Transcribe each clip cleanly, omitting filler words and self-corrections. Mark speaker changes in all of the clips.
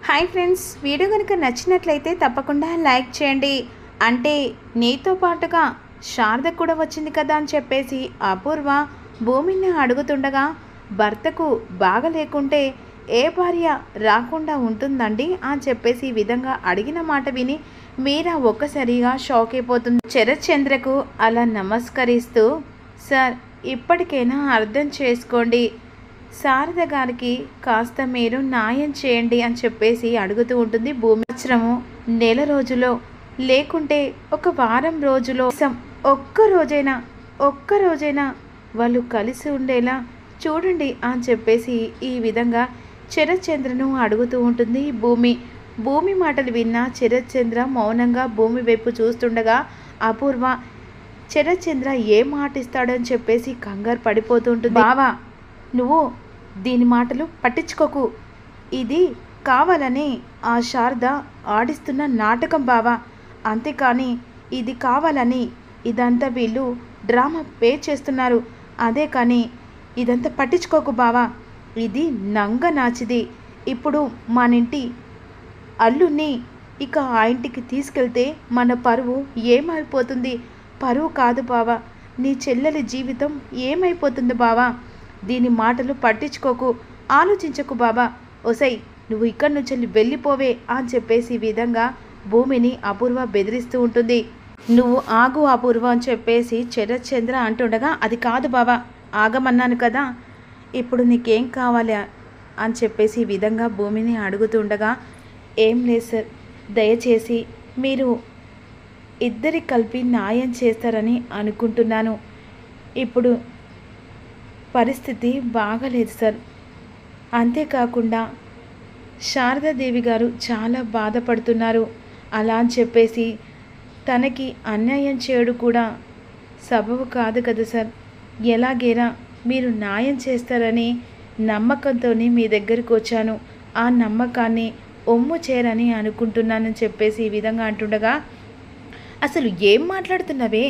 Speaker 1: Hi friends, video కనుక నచ్చినట్లయితే తప్పకుండా లైక్ చేయండి. అంటే నీతో పాటుగా శారద కూడా వచ్చింది కదా అని చెప్పేసి అపూర్వ భూమిని అడుగుతుండగా, భర్తకు బాగా లేకుంటే ఏ భార్య రాకుండా ఉంటుందండి అని చెప్పేసి ఈ విధంగా అడిగిన మాట విని మీరా ఒక్కసారిగా షాక్ అయిపోతుంది. శరత్చంద్రకు అలా నమస్కరిస్తూ, సార్ ఇప్పటికైనా అర్థం చేసుకోండి, శారద గారికి కాస్త మీరు న్యాయం చేయండి అని చెప్పేసి అడుగుతూ ఉంటుంది. భూమి సంవత్సరము నెల రోజులో లేకుంటే ఒక వారం రోజులో ఒక్క రోజైనా వాళ్ళు కలిసి ఉండేలా చూడండి అని చెప్పేసి ఈ విధంగా శరత్చంద్రను అడుగుతూ ఉంటుంది భూమి మాటలు విన్న శరత్చంద్ర మౌనంగా భూమి వైపు చూస్తుండగా అపూర్వ శరత్చంద్ర ఏం మాట ఇస్తాడని చెప్పేసి కంగారు పడిపోతూ ఉంటుంది. బావా, నువ్వు దీని మాటలు పట్టించుకోకు, ఇది కావాలని ఆ శారద ఆడిస్తున్న నాటకం బావా, అంతేకాని ఇది కావాలని ఇదంతా వీళ్ళు డ్రామా పే చేస్తున్నారు, అదే కానీ ఇదంతా పట్టించుకోకు బావా, ఇది నంగ నాచిది. ఇప్పుడు మనింటి అల్లుని ఇక ఆ ఇంటికి తీసుకెళ్తే మన పరువు ఏమైపోతుంది? పరువు కాదు బావా, నీ చెల్లెలి జీవితం ఏమైపోతుంది బావా, దీని మాటలు పట్టించుకోకు, ఆలోచించకు బాబా, ఒసై నువ్వు ఇక్కడి నుంచి వెళ్ళిపోవే అని చెప్పేసి ఈ విధంగా భూమిని అపూర్వ బెదిరిస్తూ ఉంటుంది. నువ్వు ఆగు అపూర్వ అని చెప్పేసి శరత్చంద్ర అంటుండగా, అది కాదు బాబా, ఆగమన్నాను కదా, ఇప్పుడు నీకేం కావాలి అని చెప్పేసి ఈ విధంగా భూమిని అడుగుతుండగా, ఏం లేదు సార్, దయచేసి మీరు ఇద్దరికి కలిపి న్యాయం చేస్తారని అనుకుంటున్నాను, ఇప్పుడు పరిస్థితి బాగలేదు సార్, అంతేకాకుండా శారదాదేవి గారు చాలా బాధపడుతున్నారు, అలా అని చెప్పేసి తనకి అన్యాయం చేయడం కూడా సబబు కాదు కదా సార్, ఎలాగైనా మీరు న్యాయం చేస్తారని నమ్మకంతో మీ దగ్గరికి వచ్చాను, ఆ నమ్మకాన్ని ఒమ్ము చేరని అనుకుంటున్నానని చెప్పేసి ఈ విధంగా అంటుండగా, అసలు ఏం మాట్లాడుతున్నావే,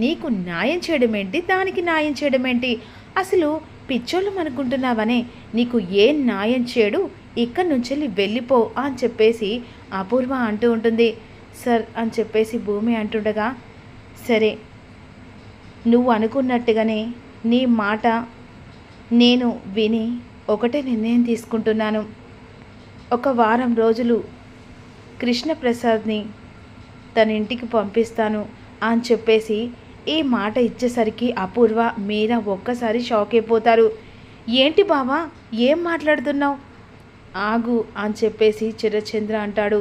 Speaker 1: నీకు న్యాయం చేయడం ఏంటి, దానికి న్యాయం చేయడం ఏంటి, అసలు పిచ్చోళ్ళం అనుకుంటున్నావనే, నీకు ఏ న్యాయం చేయడు, ఇక్కడి నుంచి వెళ్ళిపో అని చెప్పేసి అపూర్వ అంటూ ఉంటుంది. సార్ అని చెప్పేసి భూమి అంటుండగా, సరే నువ్వు అనుకున్నట్టుగానే నీ మాట నేను విని ఒకటే నిర్ణయం తీసుకుంటున్నాను, ఒక వారం రోజులు కృష్ణప్రసాద్ని తన ఇంటికి పంపిస్తాను అని చెప్పేసి ఈ మాట ఇచ్చేసరికి అపూర్వ మీరా ఒక్కసారి షాక్ అయిపోతారు. ఏంటి బావా, ఏం మాట్లాడుతున్నావు, ఆగు అని చెప్పేసి శరత్చంద్ర అంటాడు.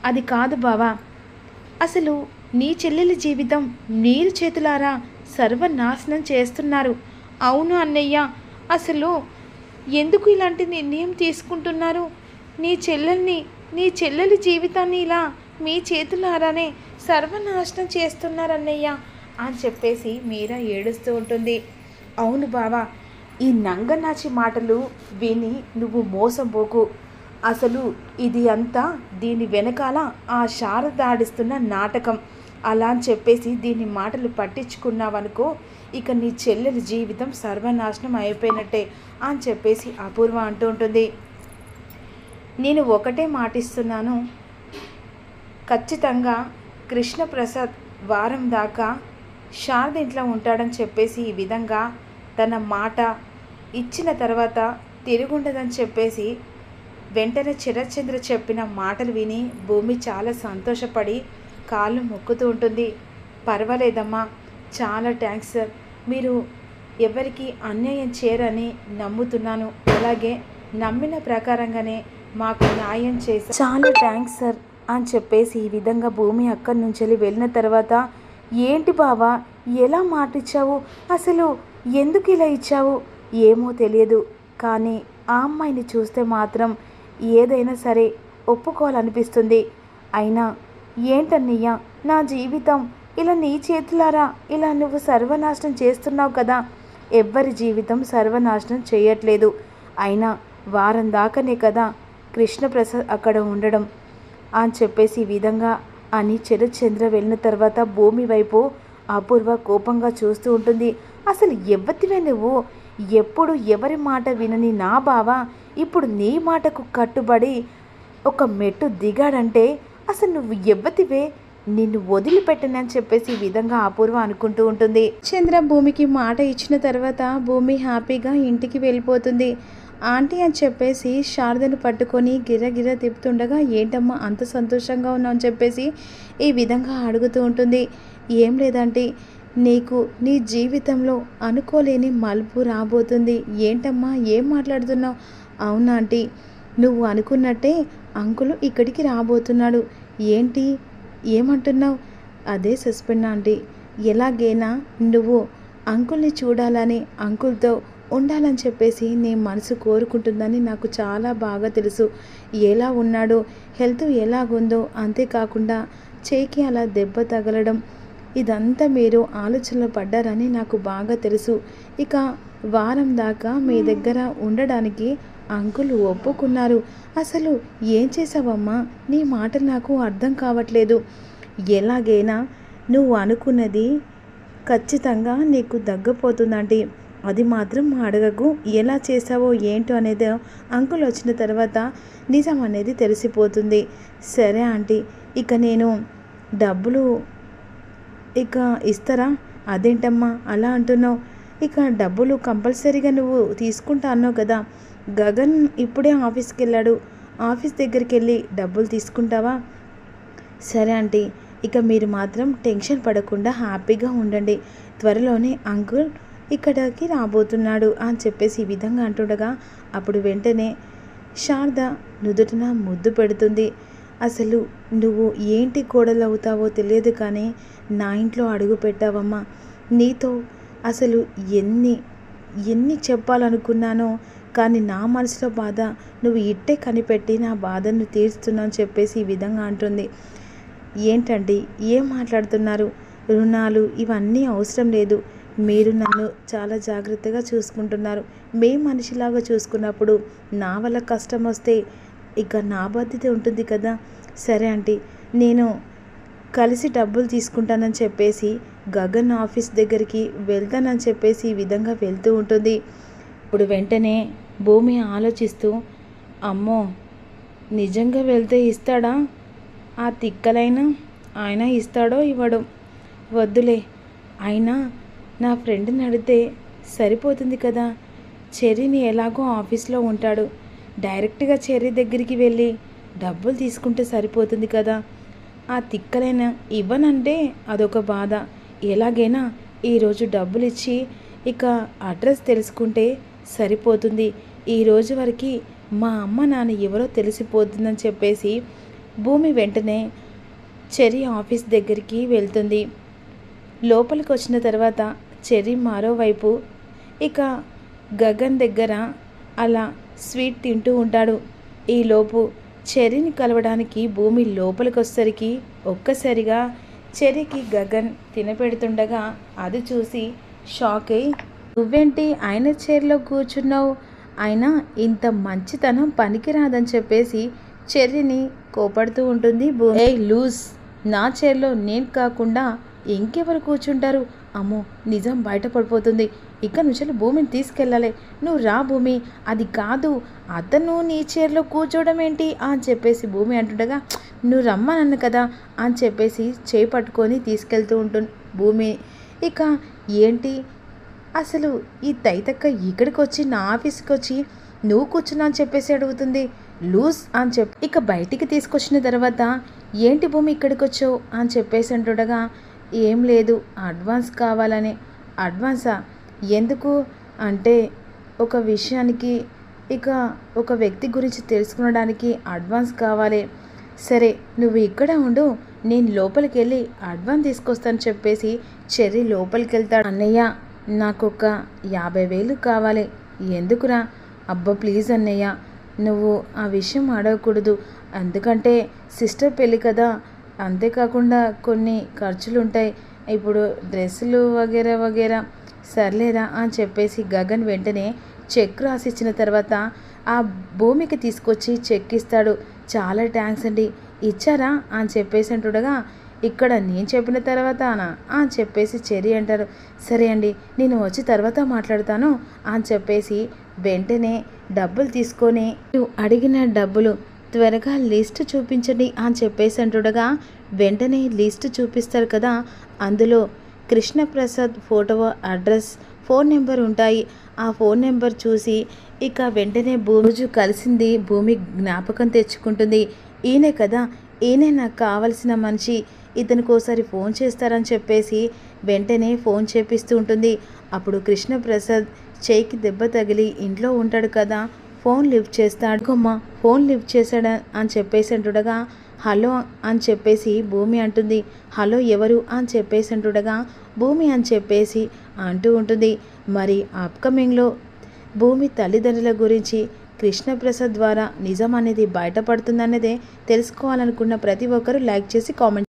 Speaker 1: అది కాదు బావా, అసలు నీ చెల్లెలి జీవితం నీరు చేతులారా సర్వనాశనం చేస్తున్నారు. అవును అన్నయ్య, అసలు ఎందుకు ఇలాంటి నిర్ణయం తీసుకుంటున్నారు, నీ చెల్లెలి జీవితాన్ని ఇలా మీ చేతులారానే సర్వనాశనం చేస్తున్నారన్నయ్య అని చెప్పేసి మీరా ఏడుస్తూ ఉంటుంది. అవును బావా, ఈ నంగనాచి మాటలు విని నువ్వు మోసపోకు, అసలు ఇది అంతా దీని వెనకాల ఆ శారద ఆడిస్తున్న నాటకం, అలా అని చెప్పేసి దీని మాటలు పట్టించుకున్నావనుకో, ఇక నీ చెల్లెలి జీవితం సర్వనాశనం అయిపోయినట్టే అని చెప్పేసి అపూర్వ అంటూ ఉంటుంది. నేను ఒకటే మాటిస్తున్నాను, ఖచ్చితంగా కృష్ణప్రసాద్ వారం దాకా శారద ఇంట్లో ఉంటాడని చెప్పేసి ఈ విధంగా తన మాట ఇచ్చిన తర్వాత తిరుగుండదని చెప్పేసి వెంటనే శరత్చంద్ర చెప్పిన మాటలు విని భూమి చాలా సంతోషపడి కాళ్ళు మొక్కుతూ ఉంటుంది. పర్వాలేదమ్మా, చాలా థ్యాంక్స్ సార్, మీరు ఎవరికి అన్యాయం చేయరని నమ్ముతున్నాను, అలాగే నమ్మిన ప్రకారంగానే మాకు న్యాయం చేశారు, చాలా థ్యాంక్స్ సార్ అని చెప్పేసి ఈ విధంగా భూమి అక్కడి నుంచి వెళ్ళిన తర్వాత, ఏంటి బావా ఎలా మాట ఇచ్చావు, అసలు ఎందుకు ఇలా ఇచ్చావు ఏమో తెలియదు, కానీ ఆ అమ్మాయిని చూస్తే మాత్రం ఏదైనా సరే ఒప్పుకోవాలనిపిస్తుంది, అయినా ఏంటన్నయ్య నా జీవితం ఇలా నీ చేతులారా ఇలా నువ్వు సర్వనాశనం చేస్తున్నావు కదా, ఎవ్వరి జీవితం సర్వనాశనం చేయట్లేదు, అయినా వారం దాకానే కదా కృష్ణప్రసాద్ అక్కడ ఉండడం అని చెప్పేసి ఈ విధంగా అని శరత్చంద్ర వెళ్ళిన తర్వాత భూమి వైపు అపూర్వ కోపంగా చూస్తూ ఉంటుంది. అసలు ఎవ్వతివే నువ్వు, ఎప్పుడు ఎవరి మాట వినని నా బావ ఇప్పుడు నీ మాటకు కట్టుబడి ఒక మెట్టు దిగాడంటే అసలు నువ్వు ఎవ్వతివే, నిన్ను వదిలిపెట్టనని చెప్పేసి ఈ విధంగా అపూర్వ అనుకుంటూ ఉంటుంది. చంద్ర భూమికి మాట ఇచ్చిన తర్వాత భూమి హ్యాపీగా ఇంటికి వెళ్ళిపోతుంది. ఆంటీ అని చెప్పేసి శారదను పట్టుకొని గిరగిర తిప్పుతుండగా, ఏంటమ్మా అంత సంతోషంగా ఉన్నావు అని చెప్పేసి ఈ విధంగా అడుగుతూ ఉంటుంది. ఏం లేదంటే నీకు నీ జీవితంలో అనుకోలేని మలుపు రాబోతుంది. ఏంటమ్మా ఏం మాట్లాడుతున్నావు? అవునా ఆంటీ, నువ్వు అనుకున్నట్టే అంకుల్ ఇక్కడికి రాబోతున్నాడు. ఏంటి ఏమంటున్నావు? అదే సస్పెండ్ ఆంటీ, ఎలాగైనా నువ్వు అంకుల్ని చూడాలని, అంకుల్తో ఉండాలని చెప్పేసి నీ మనసు కోరుకుంటుందని నాకు చాలా బాగా తెలుసు. ఎలా ఉన్నాడో, హెల్త్ ఎలాగుందో, అంతేకాకుండా చేయికి అలా దెబ్బ తగలడం, ఇదంతా మీరు ఆలోచనలో పడ్డారని నాకు బాగా తెలుసు. ఇక వారం దాకా మీ దగ్గర ఉండడానికి అంకుల్ ఒప్పుకున్నారు. అసలు ఏం చేసావమ్మా? నీ మాటలు నాకు అర్థం కావట్లేదు. ఎలాగైనా నువ్వు అనుకున్నది ఖచ్చితంగా నీకు దగ్గపోతుందంటే అది మాత్రం అడగకు. ఎలా చేసావో ఏంటో అనేది అంకుల్ వచ్చిన తర్వాత నిజం అనేది తెలిసిపోతుంది. సరే ఆంటీ, ఇక నేను డబ్బులు ఇక ఇస్తారా? అదేంటమ్మా అలా అంటున్నావు? ఇక డబ్బులు కంపల్సరీగా నువ్వు తీసుకుంటా అన్నావు కదా. గగన్ ఇప్పుడే ఆఫీస్కి వెళ్ళాడు. ఆఫీస్ దగ్గరికి వెళ్ళి డబ్బులు తీసుకుంటావా? సరే ఆంటీ, ఇక మీరు మాత్రం టెన్షన్ పడకుండా హ్యాపీగా ఉండండి. త్వరలోనే అంకుల్ ఇక్కడికి రాబోతున్నాడు అని చెప్పేసి ఈ విధంగా అంటుండగా, అప్పుడు వెంటనే శారద నుదుటిన ముద్దు పెడుతుంది. అసలు నువ్వు ఏంటి కోడలు అవుతావో తెలియదు, కానీ నా ఇంట్లో అడుగు పెట్టావమ్మా. నీతో అసలు ఎన్ని చెప్పాలనుకున్నానో, కానీ నా మనసులో బాధ నువ్వు ఇట్టే కనిపెట్టి నా బాధను తీరుస్తున్నావు అని చెప్పేసి ఈ విధంగా అంటుంది. ఏంటండి ఏం మాట్లాడుతున్నారు? రుణాలు ఇవన్నీ అవసరం లేదు. మీరు నన్ను చాలా జాగ్రత్తగా చూసుకుంటున్నారు. మే మనిషిలాగా చూసుకున్నప్పుడు నా వల్ల కష్టం వస్తే ఇక నా బాధ్యత ఉంటుంది కదా. సరే ఆంటీ, నేను కలిసి డబ్బులు తీసుకుంటానని చెప్పేసి గగన్ ఆఫీస్ దగ్గరికి వెళ్తానని చెప్పేసి ఈ విధంగా వెళ్తూ ఉంటుంది. ఇప్పుడు వెంటనే భూమి ఆలోచిస్తూ, అమ్మో నిజంగా వెళ్తే ఇస్తాడా? ఆ తిక్కలైనా ఆయన ఇస్తాడో ఇవ్వడో, వద్దులే. అయినా నా ఫ్రెండ్ని అడిగితే సరిపోతుంది కదా. చెర్రీని ఎలాగో ఆఫీస్లో ఉంటాడు, డైరెక్ట్గా చెర్రీ దగ్గరికి వెళ్ళి డబ్బులు తీసుకుంటే సరిపోతుంది కదా. ఆ తిక్కలైనా ఇవ్వనంటే అదొక బాధ. ఎలాగైనా ఈరోజు డబ్బులు ఇచ్చి ఇక అడ్రస్ తెలుసుకుంటే సరిపోతుంది. ఈరోజు వరకు మా అమ్మ నాన్న ఎవరో తెలిసిపోతుందని చెప్పేసి భూమి వెంటనే చెర్రీ ఆఫీస్ దగ్గరికి వెళ్తుంది. లోపలికి వచ్చిన తర్వాత చెర్రీ మరోవైపు ఇక గగన్ దగ్గర అలా స్వీట్ తింటూ ఉంటాడు. ఈలోపు చెర్రీని కలవడానికి భూమి లోపలికి వచ్చేసరికి ఒక్కసారిగా చెర్రీకి గగన్ తినపెడుతుండగా అది చూసి షాక్ అయ్యి, నువ్వేంటి ఆయన చైర్లో కూర్చున్నావు? ఆయన ఇంత మంచితనం పనికిరాదని చెప్పేసి చెర్రీని కోపడుతూ ఉంటుంది భూమి. ఏ లూజ్, నా చైర్లో నేను కాకుండా ఇంకెవరు కూర్చుంటారు? అమ్మో నిజం బయటపడిపోతుంది. ఇక్కడ నుంచి భూమిని తీసుకెళ్ళాలి. నువ్వు రా భూమి. అది కాదు, అతను నీ చైర్లో కూర్చోవడం ఏంటి అని చెప్పేసి భూమి అంటుండగా, నువ్వు రమ్మనన్ను కదా అని చెప్పేసి చేయి పట్టుకొని తీసుకెళ్తూ ఉంటుంది భూమి. ఇక ఏంటి అసలు ఈ తైతక్క ఇక్కడికి వచ్చి నా ఆఫీస్కి వచ్చి నువ్వు కూర్చున్నా అని చెప్పేసి అడుగుతుంది. లూజ్ అని చెప్పి ఇక బయటికి తీసుకొచ్చిన తర్వాత, ఏంటి భూమి ఇక్కడికి వచ్చావు అని చెప్పేసి అంటుండగా, ఏం లేదు అడ్వాన్స్ కావాలని. అడ్వాన్సా? ఎందుకు అంటే ఒక విషయానికి ఇక ఒక వ్యక్తి గురించి తెలుసుకునడానికి అడ్వాన్స్ కావాలి. సరే నువ్వు ఇక్కడ ఉండు, నేను లోపలికి వెళ్ళి అడ్వాన్స్ తీసుకొస్తాను చెప్పేసి చెర్రీ లోపలికి వెళ్తాడు. అన్నయ్య నాకొక 50,000 కావాలి. ఎందుకురా? అబ్బా ప్లీజ్ అన్నయ్య, నువ్వు ఆ విషయం అడగకూడదు. ఎందుకంటే సిస్టర్ పెళ్ళి కదా, అంతేకాకుండా కొన్ని ఖర్చులు ఉంటాయి. ఇప్పుడు డ్రెస్సులు వగేరా వగేరా. సర్లేరా అని చెప్పేసి గగన్ వెంటనే చెక్ రాసిచ్చిన తర్వాత ఆ భూమికి తీసుకొచ్చి చెక్ ఇస్తాడు. చాలా థ్యాంక్స్ అండి. ఇచ్చారా అని చెప్పేసి అంటుండగా, ఇక్కడ నేను చెప్పిన తర్వాత అని చెప్పేసి చెర్రీ అంటారు. సరే అండి నేను వచ్చి తర్వాత మాట్లాడతాను అని చెప్పేసి వెంటనే డబ్బులు తీసుకొని అడిగిన డబ్బులు త్వరగా లిస్ట్ చూపించండి అని చెప్పేసి అంటుండగా వెంటనే లిస్ట్ చూపిస్తారు కదా, అందులో Krishnaprasad photo, address, phone number ఉంటాయి. ఆ ఫోన్ నెంబర్ చూసి ఇక వెంటనే రోజు కలిసింది భూమి జ్ఞాపకం తెచ్చుకుంటుంది. ఈయనే కదా, ఈయనే నాకు కావలసిన మనిషి, ఇతనికి ఒకసారి ఫోన్ చేస్తారని చెప్పేసి వెంటనే ఫోన్ చేపిస్తూ ఉంటుంది. అప్పుడు కృష్ణప్రసాద్ చేయికి దెబ్బ తగిలి ఇంట్లో ఉంటాడు కదా, ఫోన్ లిఫ్ట్ చేస్తాడు. కొమ్మ ఫోన్ లిఫ్ట్ చేశాడా అని చెప్పేసి అంటుండగా హలో అని చెప్పేసి భూమి అంటుంది. హలో ఎవరు అని చెప్పేసి అంటుండగా భూమి అని చెప్పేసి అంటూ ఉంటుంది. మరి అప్కమింగ్లో భూమి తల్లిదండ్రుల గురించి కృష్ణప్రసాద్ ద్వారా నిజం అనేది బయటపడుతుందన్నదే తెలుసుకోవాలనుకున్న ప్రతి ఒక్కరూ లైక్ చేసి కామెంట్